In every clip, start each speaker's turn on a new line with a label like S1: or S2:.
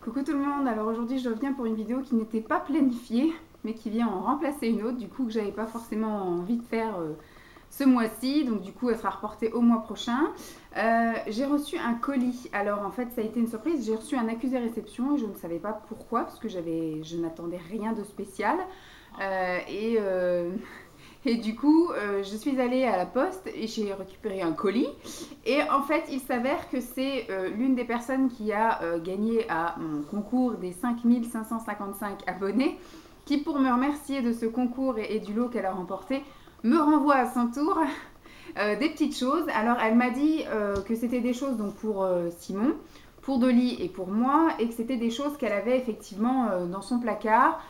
S1: Coucou tout le monde, alors aujourd'hui je reviens pour une vidéo qui n'était pas planifiée mais qui vient en remplacer une autre du coup que j'avais pas forcément envie de faire ce mois-ci, donc du coup elle sera reportée au mois prochain. J'ai reçu un colis, alors en fait ça a été une surprise, j'ai reçu un accusé réception et je ne savais pas pourquoi parce que je n'attendais rien de spécial. Euh, et, euh, et du coup, je suis allée à la poste et j'ai récupéré un colis. Et en fait, il s'avère que c'est l'une des personnes qui a gagné à mon concours des 5 555 abonnés qui, pour me remercier de ce concours et du lot qu'elle a remporté, me renvoie à son tour des petites choses. Alors, elle m'a dit que c'était des choses donc pour Simon, pour Dolly et pour moi, et que c'était des choses qu'elle avait effectivement dans son placard,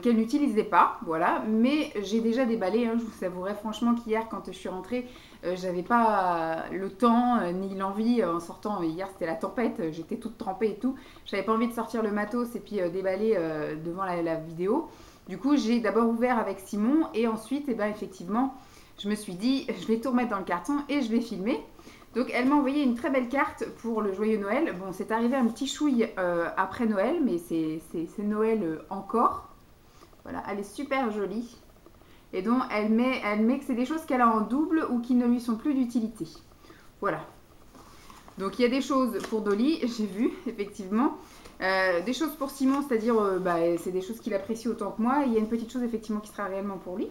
S1: qu'elle n'utilisait pas, voilà. Mais j'ai déjà déballé, hein, je vous avouerai franchement qu'hier, quand je suis rentrée, j'avais pas le temps ni l'envie en sortant. Hier, c'était la tempête, j'étais toute trempée et tout. J'avais pas envie de sortir le matos et puis déballer devant la vidéo. Du coup, j'ai d'abord ouvert avec Simon et ensuite, eh ben, effectivement, je me suis dit, je vais tout remettre dans le carton et je vais filmer. Donc elle m'a envoyé une très belle carte pour le joyeux Noël. Bon, c'est arrivé un petit chouille après Noël, mais c'est Noël encore. Voilà, elle est super jolie. Et donc elle met que c'est des choses qu'elle a en double ou qui ne lui sont plus d'utilité. Voilà. Donc il y a des choses pour Dolly, j'ai vu, effectivement. Des choses pour Simon, c'est-à-dire c'est des choses qu'il apprécie autant que moi. Il y a une petite chose effectivement qui sera réellement pour lui.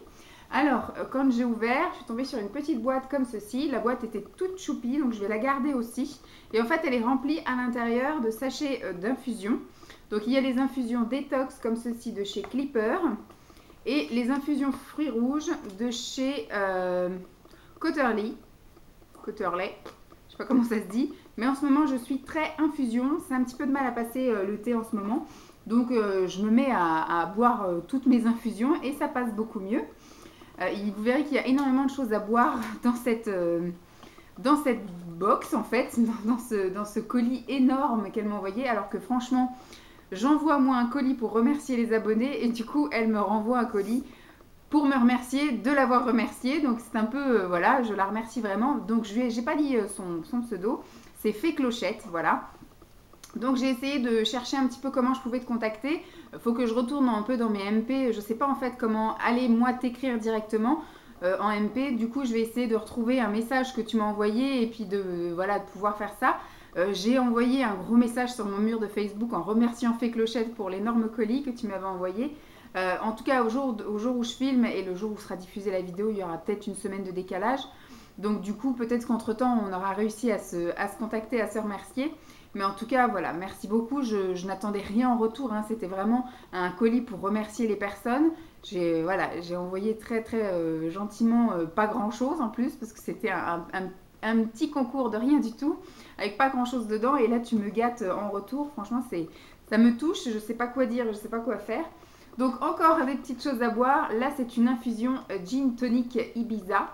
S1: Alors, quand j'ai ouvert, je suis tombée sur une petite boîte comme ceci. La boîte était toute choupie, donc je vais la garder aussi. Et en fait, elle est remplie à l'intérieur de sachets d'infusion. Donc, il y a les infusions détox comme ceci de chez Clipper et les infusions fruits rouges de chez Cotterley. Cotterley, je sais pas comment ça se dit. Mais en ce moment, je suis très infusion. C'est un petit peu de mal à passer le thé en ce moment. Donc, je me mets à boire toutes mes infusions et ça passe beaucoup mieux. Vous verrez qu'il y a énormément de choses à boire dans cette box, en fait, dans ce colis énorme qu'elle m'a envoyé. Alors que franchement, j'envoie moi un colis pour remercier les abonnés et du coup, elle me renvoie un colis pour me remercier de l'avoir remercié. Donc c'est un peu, voilà, je la remercie vraiment. Donc j'ai pas dit son pseudo, c'est Fée Clochette, voilà. Donc j'ai essayé de chercher un petit peu comment je pouvais te contacter. Il faut que je retourne un peu dans mes MP. Je sais pas en fait comment aller moi t'écrire directement en MP. Du coup je vais essayer de retrouver un message que tu m'as envoyé et puis voilà, de pouvoir faire ça. J'ai envoyé un gros message sur mon mur de Facebook en remerciant Fée Clochette pour l'énorme colis que tu m'avais envoyé. En tout cas au jour où je filme et le jour où sera diffusée la vidéo, il y aura peut-être une semaine de décalage. Donc du coup peut-être qu'entre temps on aura réussi à se contacter, à se remercier. Mais en tout cas, voilà, merci beaucoup. Je n'attendais rien en retour, hein. C'était vraiment un colis pour remercier les personnes. J'ai envoyé très très gentiment, pas grand-chose en plus, parce que c'était un petit concours de rien du tout, avec pas grand-chose dedans. Et là, tu me gâtes en retour. Franchement, ça me touche. Je sais pas quoi dire, je sais pas quoi faire. Donc encore des petites choses à boire. Là, c'est une infusion gin tonic Ibiza.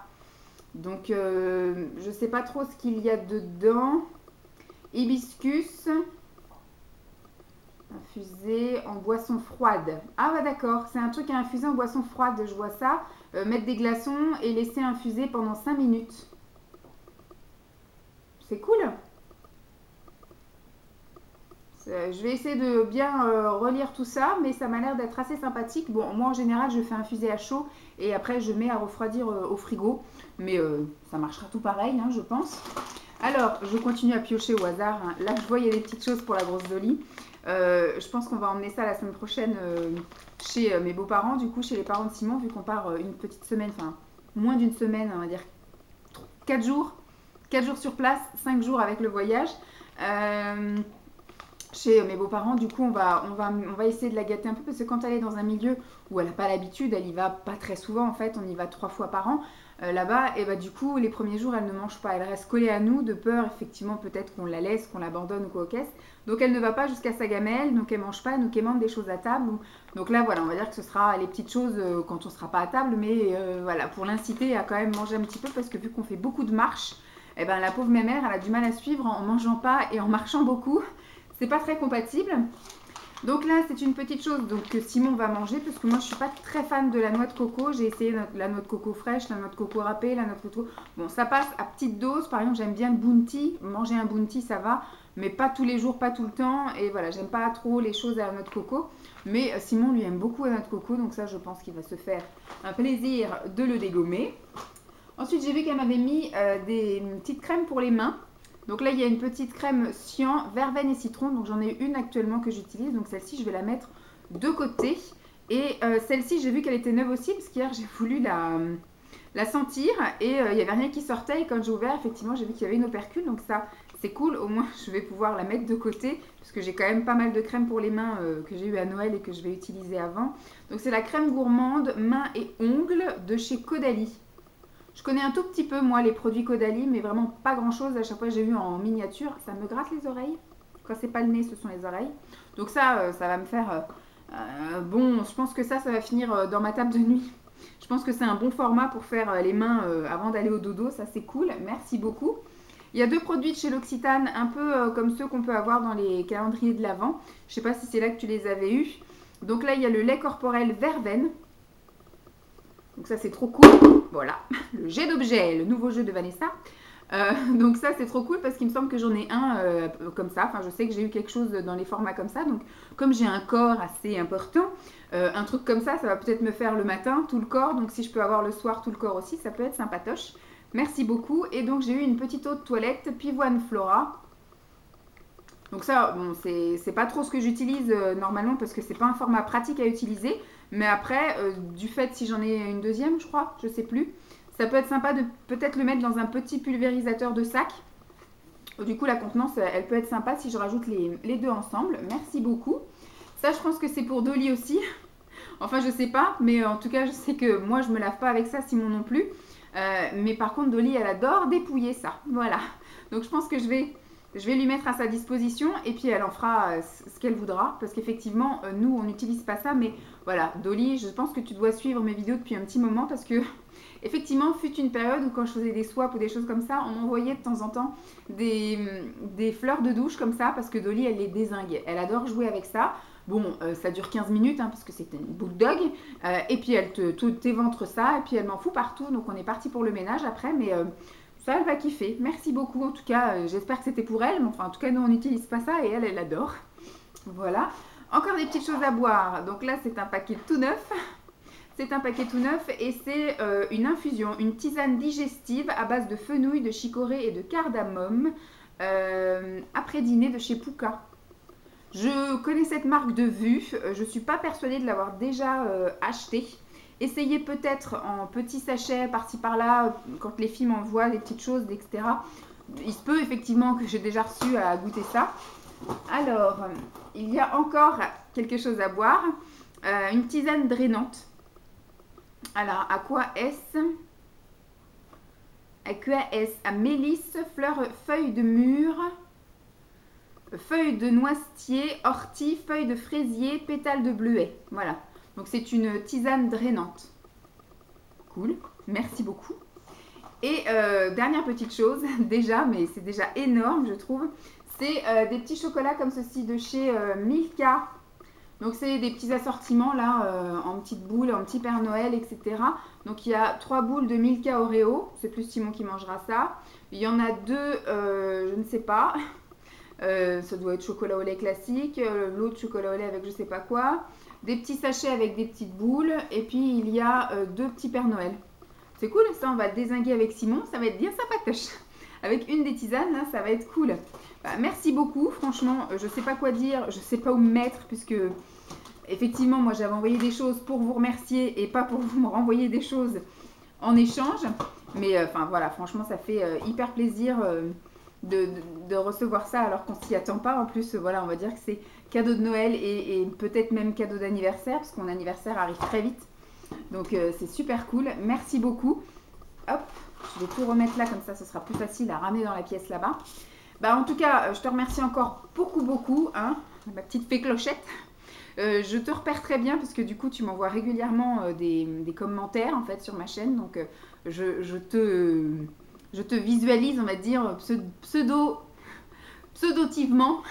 S1: Donc, je sais pas trop ce qu'il y a dedans. Hibiscus infusé en boisson froide. Ah bah d'accord, c'est un truc à infuser en boisson froide, je vois ça. Mettre des glaçons et laisser infuser pendant 5 minutes. C'est cool. Je vais essayer de bien relire tout ça, mais ça m'a l'air d'être assez sympathique. Bon, moi en général, je fais infuser à chaud et après je mets à refroidir au frigo. Mais ça marchera tout pareil, hein, je pense. Alors, je continue à piocher au hasard, hein. Là, je vois, il y a des petites choses pour la grosse Dolly. Je pense qu'on va emmener ça la semaine prochaine chez mes beaux-parents, du coup, chez les parents de Simon, vu qu'on part une petite semaine, enfin, moins d'une semaine, on va dire 4 jours. 4 jours sur place, 5 jours avec le voyage. Chez mes beaux-parents, du coup, on va essayer de la gâter un peu parce que quand elle est dans un milieu où elle n'a pas l'habitude, elle y va pas très souvent en fait, on y va 3 fois par an là-bas, et bah du coup, les premiers jours, elle ne mange pas, elle reste collée à nous de peur, effectivement, peut-être qu'on la laisse, qu'on l'abandonne ou quoi au caisse. Donc elle ne va pas jusqu'à sa gamelle, donc elle mange pas, donc elle mange des choses à table. Donc là, voilà, on va dire que ce sera les petites choses quand on sera pas à table, mais voilà, pour l'inciter à quand même manger un petit peu parce que vu qu'on fait beaucoup de marches, et ben la pauvre mémère, elle a du mal à suivre en mangeant pas et en marchant beaucoup. C'est pas très compatible. Donc là, c'est une petite chose donc, que Simon va manger parce que moi, je suis pas très fan de la noix de coco. J'ai essayé la noix de coco fraîche, la noix de coco râpée, la noix de coco... Bon, ça passe à petite dose. Par exemple, j'aime bien le bounty. Manger un bounty, ça va. mais pas tous les jours, pas tout le temps. Et voilà, j'aime pas trop les choses à la noix de coco. Mais Simon lui aime beaucoup la noix de coco, donc ça je pense qu'il va se faire un plaisir de le dégommer. Ensuite j'ai vu qu'elle m'avait mis des petites crèmes pour les mains. Donc là il y a une petite crème cyan, verveine et citron, donc j'en ai une actuellement que j'utilise. Donc celle-ci je vais la mettre de côté. Et celle-ci j'ai vu qu'elle était neuve aussi, parce qu'hier j'ai voulu la sentir et il n'y avait rien qui sortait. Et quand j'ai ouvert, effectivement j'ai vu qu'il y avait une opercule, donc ça c'est cool, au moins je vais pouvoir la mettre de côté parce que j'ai quand même pas mal de crème pour les mains que j'ai eu à Noël et que je vais utiliser avant. Donc c'est la crème gourmande mains et ongles de chez Caudalie. Je connais un tout petit peu moi les produits Caudalie, mais vraiment pas grand chose. À chaque fois j'ai vu en miniature, ça me gratte les oreilles. Quand c'est pas le nez, ce sont les oreilles. Donc ça va me faire bon, je pense que ça va finir dans ma table de nuit. Je pense que c'est un bon format pour faire les mains avant d'aller au dodo, ça c'est cool, merci beaucoup. Il y a deux produits de chez L'Occitane, un peu comme ceux qu'on peut avoir dans les calendriers de l'Avent. Je ne sais pas si c'est là que tu les avais eus. Donc là, il y a le lait corporel verveine. Donc ça, c'est trop cool. Voilà, le jet d'objet, le nouveau jeu de Vanessa. Donc ça, c'est trop cool parce qu'il me semble que j'en ai un comme ça. Enfin, je sais que j'ai eu quelque chose dans les formats comme ça. Donc, comme j'ai un corps assez important, un truc comme ça va peut-être me faire le matin tout le corps. Donc, si je peux avoir le soir tout le corps aussi, ça peut être sympatoche. Merci beaucoup. Et donc, j'ai eu une petite eau de toilette Pivoine Flora. Donc ça, bon, c'est pas trop ce que j'utilise normalement parce que c'est pas un format pratique à utiliser. Mais après, du fait, si j'en ai une deuxième, je crois, je sais plus, ça peut être sympa de peut-être le mettre dans un petit pulvérisateur de sac. Du coup, la contenance, elle peut être sympa si je rajoute les deux ensemble. Merci beaucoup. Ça, je pense que c'est pour Dolly aussi. Enfin, je sais pas, mais en tout cas, je sais que moi, je me lave pas avec ça, Simon non plus. Mais par contre, Dolly, elle adore dépouiller ça. Voilà. Donc, je pense que je vais lui mettre à sa disposition et puis elle en fera ce qu'elle voudra. Parce qu'effectivement, nous, on n'utilise pas ça. Mais voilà, Dolly, je pense que tu dois suivre mes vidéos depuis un petit moment parce que effectivement, fut une période où quand je faisais des swaps ou des choses comme ça, on m'envoyait de temps en temps des fleurs de douche comme ça parce que Dolly, elle les dézingue. Elle adore jouer avec ça. Bon, ça dure 15 minutes hein, parce que c'est une bulldog. Et puis elle t'éventre ça et puis elle m'en fout partout. Donc on est parti pour le ménage après. Mais ça, elle va kiffer. Merci beaucoup. En tout cas, j'espère que c'était pour elle. Mais enfin, en tout cas, nous, on n'utilise pas ça et elle, elle adore. Voilà. Encore des petites choses à boire. Donc là, c'est un paquet tout neuf. C'est un paquet tout neuf et c'est une infusion, une tisane digestive à base de fenouil, de chicorée et de cardamome après dîner de chez Pouka. Je connais cette marque de vue, je ne suis pas persuadée de l'avoir déjà achetée. Essayez peut-être en petits sachets par-ci par-là, quand les filles m'envoient des petites choses, etc. Il se peut effectivement que j'ai déjà reçu à goûter ça. Alors, il y a encore quelque chose à boire, une tisane drainante. Alors, à quoi est-ce? À quoi est-ce? À mélisse, fleurs, feuilles de mûre, feuilles de noisetier, ortie, feuilles de fraisier, pétales de bleuet. Voilà. Donc, c'est une tisane drainante. Cool. Merci beaucoup. Et dernière petite chose, déjà, mais c'est déjà énorme, je trouve. C'est des petits chocolats comme ceci de chez Milka. Donc c'est des petits assortiments là en petites boules, en petit Père Noël, etc. Donc il y a 3 boules de Milka Oreo, c'est plus Simon qui mangera ça. Il y en a 2, je ne sais pas, ça doit être chocolat au lait classique, l'autre chocolat au lait avec je sais pas quoi. Des petits sachets avec des petites boules et puis il y a 2 petits Père Noël. C'est cool, ça on va le dézinguer avec Simon, ça va être bien sympatoche. Avec une des tisanes, là, ça va être cool. Bah, merci beaucoup, franchement, je sais pas quoi dire, je sais pas où me mettre, puisque effectivement, moi j'avais envoyé des choses pour vous remercier et pas pour vous me renvoyer des choses en échange. Mais enfin voilà, franchement, ça fait hyper plaisir de recevoir ça alors qu'on s'y attend pas. En plus, voilà, on va dire que c'est cadeau de Noël et peut-être même cadeau d'anniversaire, parce que mon anniversaire arrive très vite. Donc c'est super cool, merci beaucoup. Hop, je vais tout remettre là, comme ça ce sera plus facile à ramener dans la pièce là-bas. Bah, en tout cas, je te remercie encore beaucoup, hein, ma petite fée clochette. Je te repère très bien parce que du coup, tu m'envoies régulièrement des commentaires en fait sur ma chaîne. Donc, je te visualise, on va dire, pseudotivement.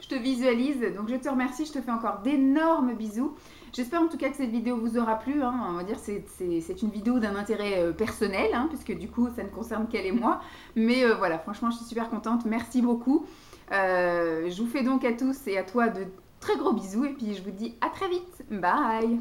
S1: Je te visualise. Donc, je te remercie. Je te fais encore d'énormes bisous. J'espère en tout cas que cette vidéo vous aura plu. Hein. On va dire que c'est une vidéo d'un intérêt personnel, hein, puisque du coup, ça ne concerne qu'elle et moi. Mais voilà, franchement, je suis super contente. Merci beaucoup. Je vous fais donc à tous et à toi de très gros bisous et puis je vous dis à très vite. Bye!